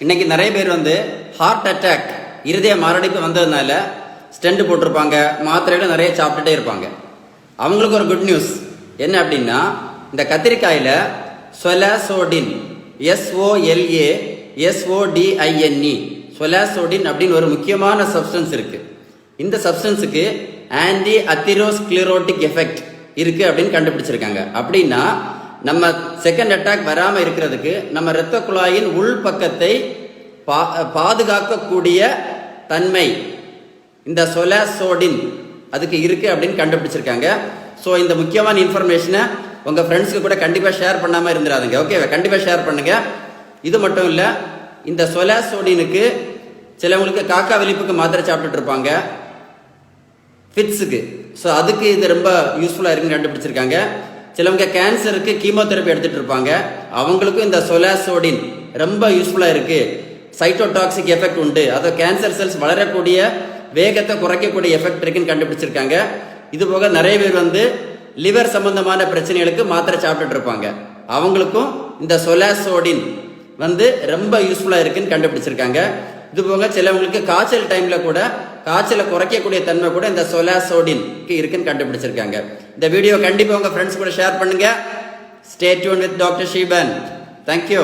இன்னைக்கு நிறைய பேர் ஹார்ட் அட்டாக் இருதய மாரடைப்பு வந்ததுனால ஸ்டெண்ட் போட்டிருப்பாங்க, மாத்திரைகளை நிறைய சாப்பிட்டுட்டே இருப்பாங்க. அவங்களுக்கு ஒரு குட் நியூஸ் என்ன அப்படின்னா, இந்த கத்திரிக்காயில் சொலாசோடின் SOLASODINE சொலாசோடின் அப்படின்னு ஒரு முக்கியமான சப்ஸ்டன்ஸ் இருக்கு. இந்த சப்ஸ்டன்ஸுக்கு ஆன்டி அத்திரோஸ்க்ளிரோட்டிக் எஃபெக்ட் இருக்கு அப்படின்னு கண்டுபிடிச்சிருக்காங்க. அப்படின்னா நம்ம செகண்ட் அட்டாக் வராமல் இருக்கிறதுக்கு நம்ம இரத்த குழாயின் உள் பக்கத்தை பாதுகாக்கக்கூடிய தன்மை இந்த சொலாசோடின் அதுக்கு இருக்கு அப்படின்னு கண்டுபிடிச்சிருக்காங்க. ஸோ இந்த முக்கியமான இன்ஃபர்மேஷனை உங்க ஃப்ரெண்ட்ஸ்க்கு கூட கண்டிப்பாக ஷேர் பண்ணாமல் இருந்துடாதுங்க. ஓகே, கண்டிப்பாக ஷேர் பண்ணுங்க. இது மட்டும் இல்லை, இந்த சொலாசோடினுக்கு சிலவங்களுக்கு காக்கா வெளிப்புக்கு மாத்திரை சாப்பிட்டுட்டு இருப்பாங்க, ஃபிட்ஸுக்கு. ஸோ அதுக்கு இது ரொம்ப யூஸ்ஃபுல்லாக இருக்குன்னு கண்டுபிடிச்சிருக்காங்க. சிலவங்க கேன்சருக்கு கீமோதெரப்பி எடுத்துட்டு இருப்பாங்க, அவங்களுக்கும் இந்த சொலாசோடின் ரொம்ப யூஸ்ஃபுல்லாக இருக்கு. சைட்டோடாக்சிக் எஃபெக்ட் உண்டு, அதை கேன்சர் செல்ஸ் வளரக்கூடிய வேகத்தை குறைக்கக்கூடிய எஃபெக்ட் இருக்குன்னு கண்டுபிடிச்சிருக்காங்க. இது போக நிறைய பேர் லிவர் சம்பந்தமான பிரச்சனைகளுக்கு மாத்திரை சாப்பிட்டுட்டு இருப்பாங்க, அவங்களுக்கும் இந்த சொலாசோடின் ரொம்ப யூஸ்ஃபுல்லாக இருக்குன்னு கண்டுபிடிச்சிருக்காங்க. இது போக சிலவங்களுக்கு காய்ச்சல் டைம்ல கூட காய்ச்சலை குறைக்கக்கூடிய தன்மை கூட இந்த சொலாசோடின் இருக்குன்னு கண்டுபிடிச்சிருக்காங்க. இந்த வீடியோ கண்டிப்பாக உங்க ஃப்ரெண்ட்ஸ் கூட ஷேர் பண்ணுங்க. Stay tune with doctor Sheeban. Thank you.